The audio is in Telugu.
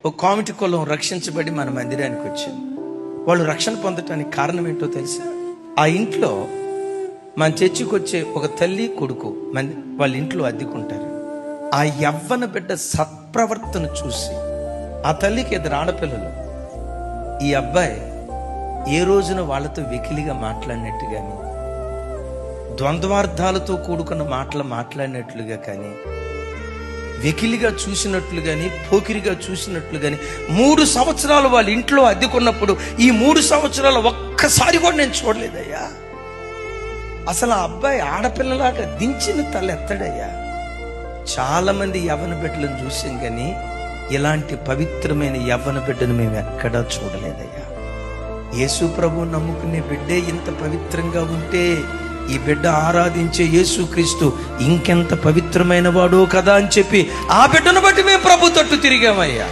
ఒక కామిటీ కులం రక్షించబడి మన మందిరానికి వచ్చింది. వాళ్ళు రక్షణ పొందటానికి కారణం ఏంటో తెలుసా? ఆ ఇంట్లో మన చర్చికి వచ్చే ఒక తల్లి కొడుకు వాళ్ళ ఇంట్లో అద్దెకుంటారు. ఆ యవ్వన బిడ్డ సత్ప్రవర్తన చూసి ఆ తల్లికి ఇద్దరు ఆడపిల్లలు. ఈ అబ్బాయి ఏ రోజున వాళ్ళతో వెకిలిగా మాట్లాడినట్టు కానీ, ద్వంద్వార్థాలతో కూడుకున్న మాటలు మాట్లాడినట్లుగా కానీ, వెకిలిగా చూసినట్లు కానీ, పోకిరిగా చూసినట్లు కానీ 3 సంవత్సరాలు వాళ్ళ ఇంట్లో అద్దెకున్నప్పుడు ఈ 3 సంవత్సరాలు ఒక్కసారి కూడా నేను చూడలేదయ్యా. అసలు ఆ అబ్బాయి ఆడపిల్లలాగా దించిన తల ఎత్తడయ్యా. చాలా మంది యవ్వన బిడ్డలను చూసాం కానీ ఇలాంటి పవిత్రమైన యవ్వన బిడ్డను మేము ఎక్కడా చూడలేదయ్యా. యేసు ప్రభు నమ్ముకునే బిడ్డే ఇంత పవిత్రంగా ఉంటే ఈ బిడ్డ ఆరాధించే యేసుక్రీస్తు ఇంకెంత పవిత్రమైన వాడో కదా అని చెప్పి ఆ బిడ్డను బట్టి మేము ప్రభు తట్టు తిరిగామయ్యా.